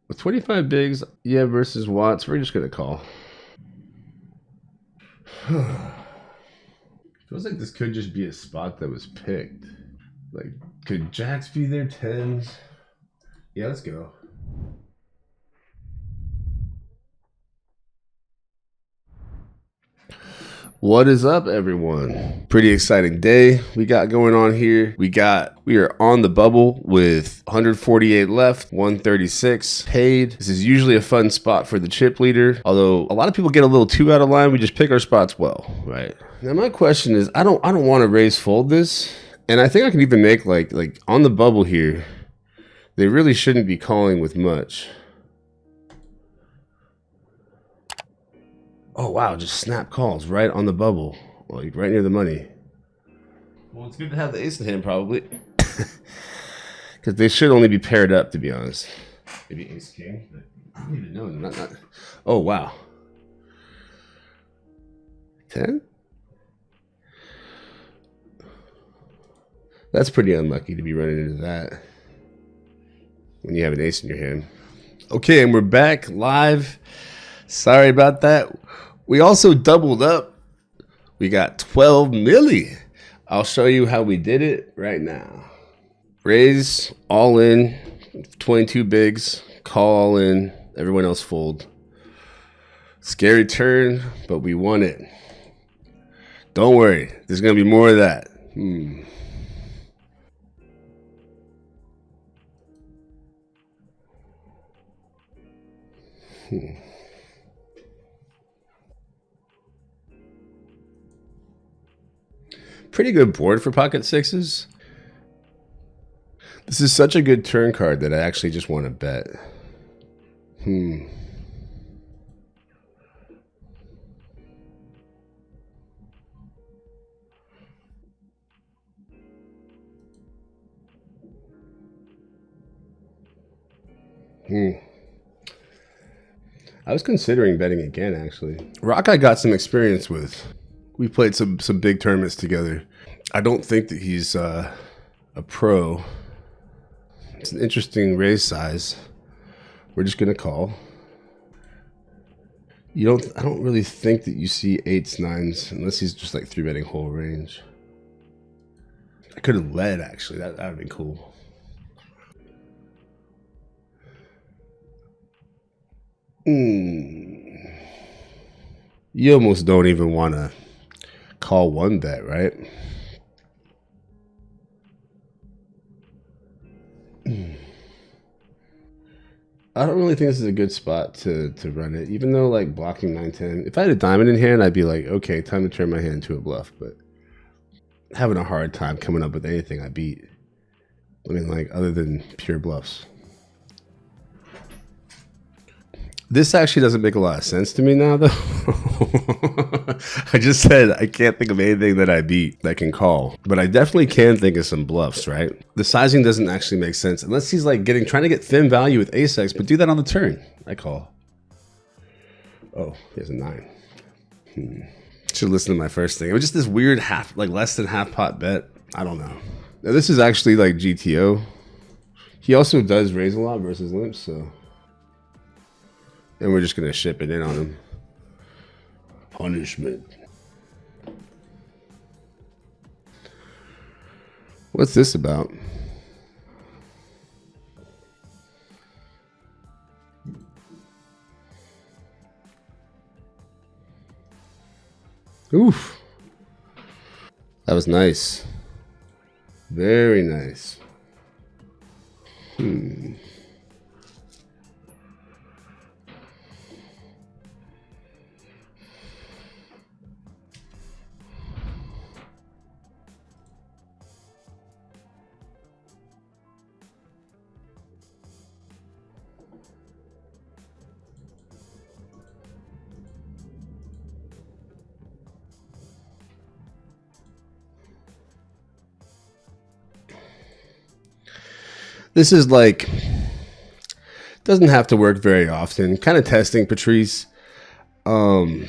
With 25 bigs, yeah, versus Watts, we're just gonna call. Feels like this could just be a spot that was picked. Like, could jacks be there? Tens? Yeah, let's go. What is up, everyone? Pretty exciting day we got going on here. We are on the bubble with 148 left, 136 paid. This is usually a fun spot for the chip leader, although a lot of people get a little too out of line. We just pick our spots well, right? Now my question is, I don't want to raise fold this, and I think I can even make like on the bubble here. They really shouldn't be calling with much. Oh, wow, just snap calls right on the bubble. Like, right near the money. Well, it's good to have the ace in hand, probably. Because they should only be paired up, to be honest. Maybe ace king, but I don't even know. Not. Oh, wow. 10? That's pretty unlucky to be running into that when you have an ace in your hand. Okay, and we're back live. Sorry about that. We also doubled up. We got 12 milli. I'll show you how we did it right now. Raise all in, 22 bigs, call all in, everyone else fold. Scary turn, but we won it. Don't worry, there's gonna be more of that. Pretty good board for pocket sixes. This is such a good turn card that I actually just want to bet. I was considering betting again, actually. Rock I got some experience with. We played some big tournaments together. I don't think that he's a pro. It's an interesting raise size. We're just gonna call. I don't really think that you see eights, nines, unless he's just like 3-betting whole range. I could have led, actually. That would have been cool. You almost don't even want to call one bet, right? I don't really think this is a good spot to run it, even though like blocking 9-10. If I had a diamond in hand, I'd be like, okay, time to turn my hand into a bluff, but having a hard time coming up with anything I beat. I mean, like, other than pure bluffs. This actually doesn't make a lot of sense to me now, though. I just said I can't think of anything that I beat that can call, but I definitely can think of some bluffs, right? The sizing doesn't actually make sense unless he's like trying to get thin value with ace-x, but do that on the turn. I call. Oh, he has a 9. Should listen to my first thing. It was just this weird less than half pot bet. I don't know. Now, this is actually like GTO. He also does raise a lot versus limps, so. And we're just going to ship it in on him. Punishment. What's this about? Oof. That was nice. Very nice. This is like, doesn't have to work very often. Kind of testing Patrice. Also,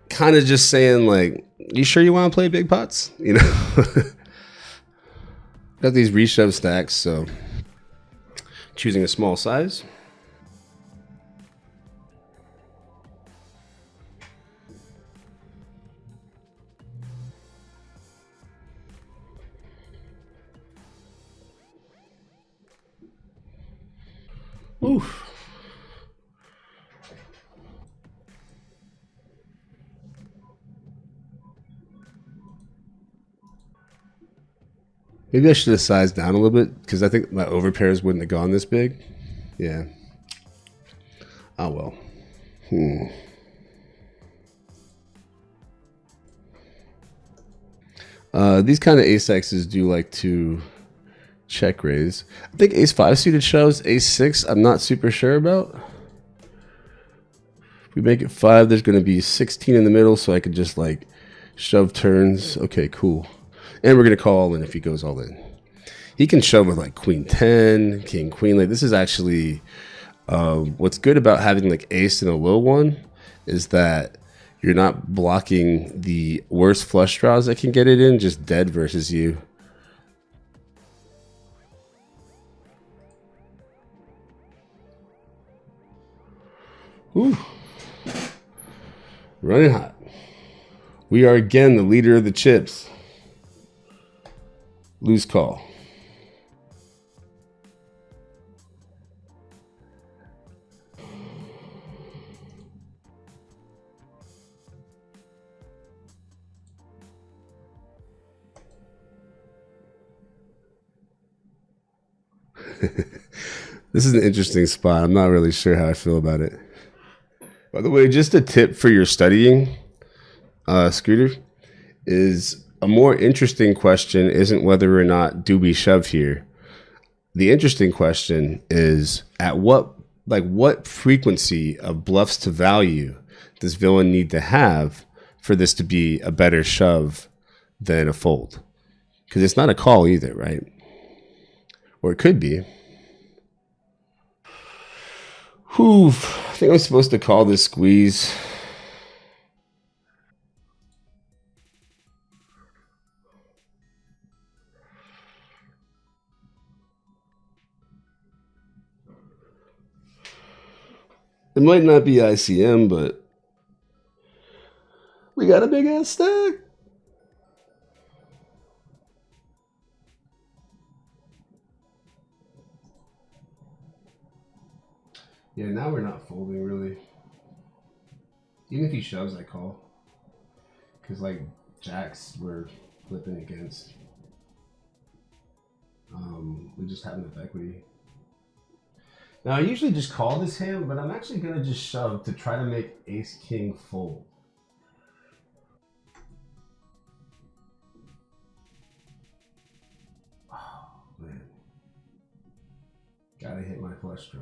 kind of just saying like, you sure you want to play big pots? You know, got these reshove stacks, so Choosing a small size. Oof. Maybe I should have sized down a little bit because I think my overpairs wouldn't have gone this big. Yeah. Oh well. These kind of ace X's do like to check raise. I think ace 5 suited shoves. Ace 6 I'm not super sure about. If we make it 5, there's going to be 16 in the middle, so I could just like shove turns. Okay, cool. And we're going to call all in if he goes all in. He can shove with like queen 10, king queen. Like this is actually what's good about having like ace in a low one is that you're not blocking the worst flush draws that can get it in, just dead versus you. Ooh. Running hot. We are again the leader of the chips. Loose call. This is an interesting spot. I'm not really sure how I feel about it. By the way, just a tip for your studying, Scooter, is a more interesting question isn't whether or not do we shove here. The interesting question is at what frequency of bluffs to value does villain need to have for this to be a better shove than a fold? Because it's not a call either, right? Or it could be. Whew, I think I'm supposed to call this squeeze. It might not be ICM, but we got a big ass stack. Yeah, now we're not folding really. Even if he shoves, I call. Because like jacks we're flipping against. We just have enough equity. Now I usually just call this hand, but I'm actually gonna just shove to try to make ace king fold. Oh man, gotta hit my flush draw.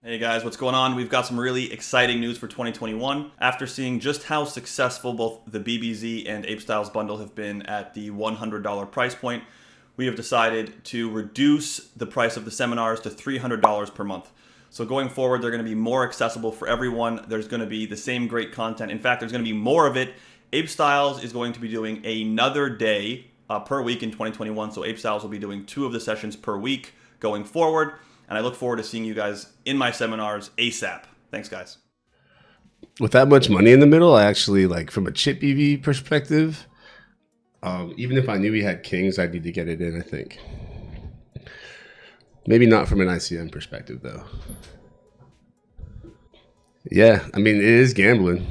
Hey guys, what's going on? We've got some really exciting news for 2021. After seeing just how successful both the BBZ and apestyles bundle have been at the $100 price point, we have decided to reduce the price of the seminars to $300 per month. So going forward, they're going to be more accessible for everyone. There's going to be the same great content. In fact, there's going to be more of it. Apestyles is going to be doing another day per week in 2021. So Apestyles will be doing 2 of the sessions per week going forward. And I look forward to seeing you guys in my seminars ASAP. Thanks, guys. With that much money in the middle, I actually, like, from a chip EV perspective, even if I knew he had kings, I'd need to get it in, I think. Maybe not from an ICM perspective, though. Yeah, I mean, it is gambling.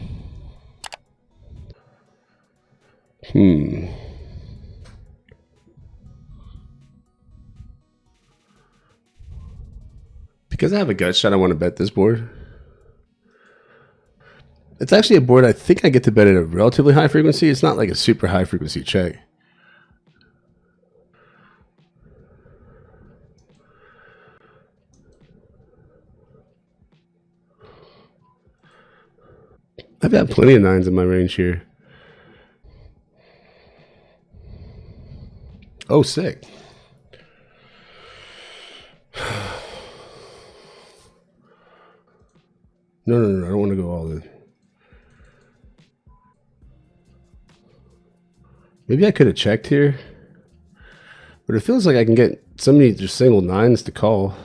Because I have a gut shot, I want to bet this board. It's actually a board I think I get to bet at a relatively high frequency. It's not like a super high frequency check. I've got plenty of 9s in my range here. Oh, sick. No, I don't want to go all in. Maybe I could have checked here. But it feels like I can get so many just single nines to call.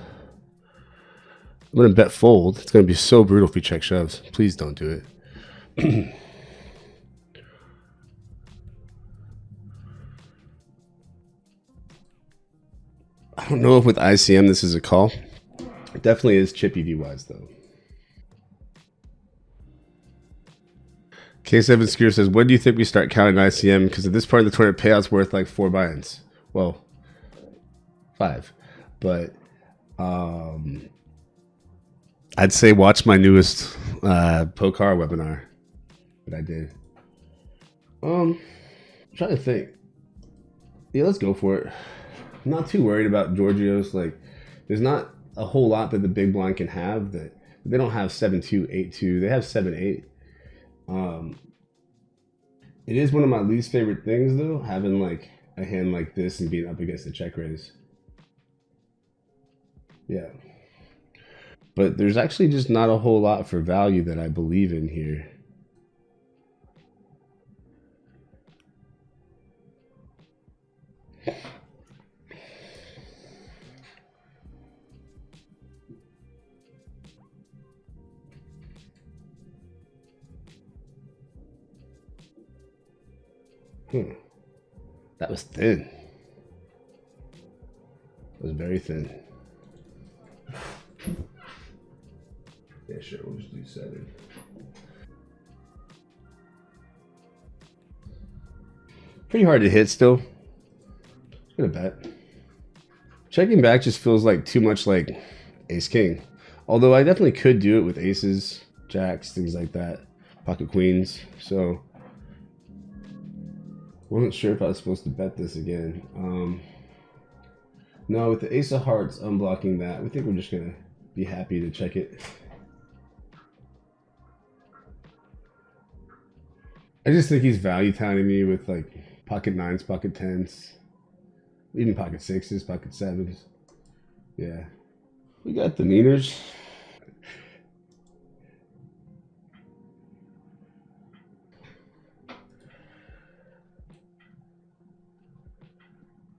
I'm going to bet fold. It's going to be so brutal if we check shoves. Please don't do it. I don't know if with ICM this is a call. It definitely is chippy V-wise though. K7 Skier says, when do you think we start counting ICM? Because at this part of the tournament, payout's worth like 4 buy-ins. Well, 5. But I'd say watch my newest Poker webinar that I did. I'm trying to think. Yeah, let's go for it. I'm not too worried about Giorgio's. Like, there's not a whole lot that the big blind can have. That they don't have 7-2, 8-2. They have 7-8. It is one of my least favorite things though, having like a hand like this and being up against a check raise. Yeah. But there's actually just not a whole lot for value that I believe in here. That was thin. It was very thin. Yeah, sure, we'll just do 7. Pretty hard to hit still. I'm gonna bet. Checking back just feels like too much like ace king. Although I definitely could do it with aces, jacks, things like that. Pocket queens. So wasn't sure if I was supposed to bet this again. No, with the ace of hearts unblocking that, we think we're just gonna be happy to check it. I just think he's value timing me with like pocket 9s, pocket 10s, even pocket 6s, pocket 7s. Yeah, we got the meters.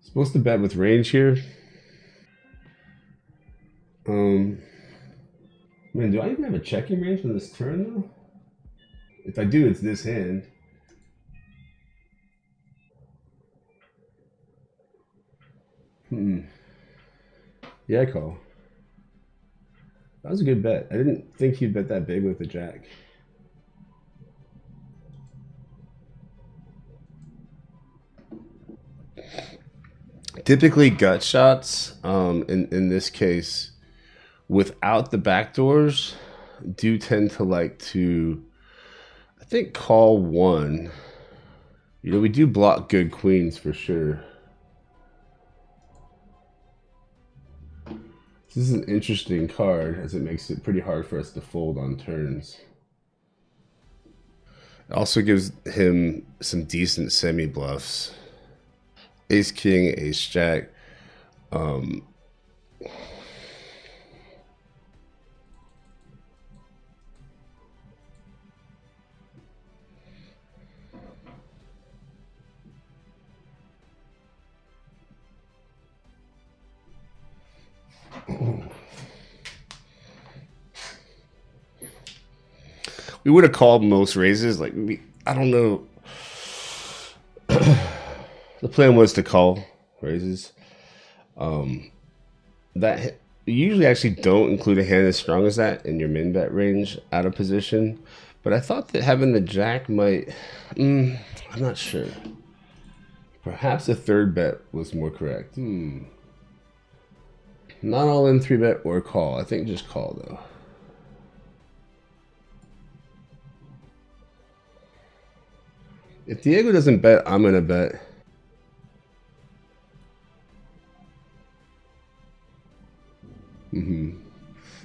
Supposed to bet with range here. Man, do I even have a checking range on this turn though? If I do, it's this hand. Yeah, I call. That was a good bet. I didn't think he'd bet that big with the jack. Typically gut shots, in this case, without the backdoors, do tend to like to, I think, call 1. You know, we do block good queens for sure. This is an interesting card as it makes it pretty hard for us to fold on turns. It also gives him some decent semi bluffs. Ace king, ace jack. We would have called most raises. Like, I don't know. The plan was to call raises. That you usually actually don't include a hand as strong as that in your min bet range out of position. But I thought that having the jack might. I'm not sure. Perhaps a third bet was more correct. Not all in 3-bet or call. I think just call though. If Diego doesn't bet, I'm gonna bet.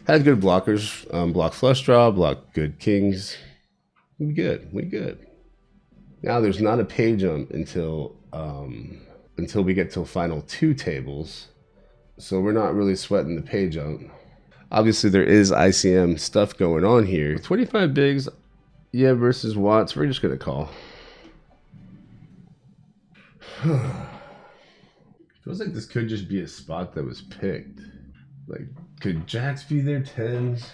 Had good blockers. Block flush draw, block good kings. We good. We good. Now there's not a pay jump until we get to final 2 tables. So we're not really sweating the pay jump. Obviously there is ICM stuff going on here. 25 bigs, yeah, versus Watts. We're just gonna call. Feel Feels like this could just be a spot that was picked. Like, could jacks be there, tens?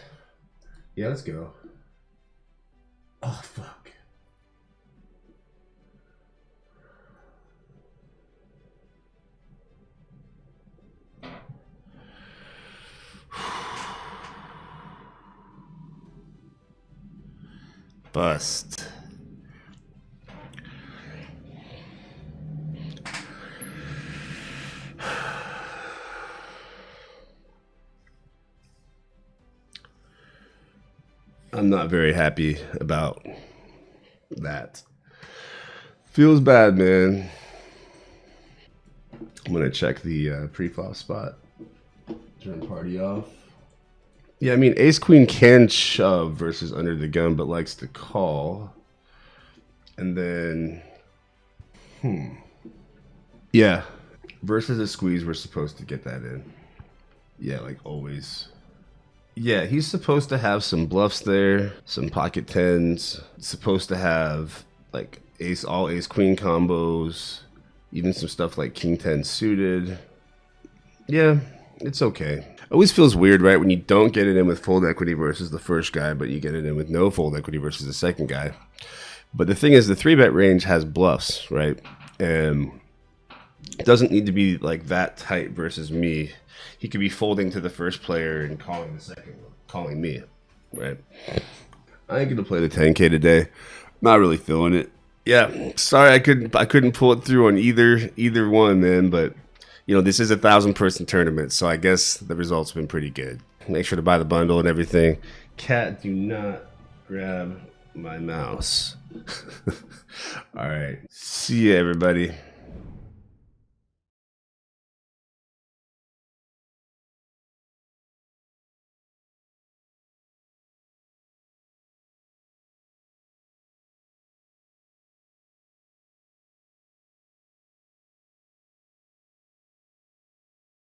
Yeah, let's go. Oh, fuck. Bust. I'm not very happy about that. Feels bad, man. I'm gonna check the pre-flop spot. Turn party off. Yeah, I mean, ace queen can shove versus under the gun, but likes to call. And then, yeah, versus a squeeze, we're supposed to get that in. Yeah, like always. Yeah, he's supposed to have some bluffs there, some pocket tens. Supposed to have like all ace queen combos, even some stuff like king 10 suited. Yeah, it's okay. Always feels weird, right, when you don't get it in with fold equity versus the first guy, but you get it in with no fold equity versus the second guy. But the thing is, the 3-bet range has bluffs, right? And it doesn't need to be like that tight versus me. He could be folding to the first player and calling the second one, calling me, right? I ain't gonna play the 10K today. Not really feeling it. Yeah, sorry I couldn't pull it through on either one, man. But you know, this is a 1,000-person tournament, so I guess the results have been pretty good. Make sure to buy the bundle and everything. Cat, do not grab my mouse. All right, see ya, everybody.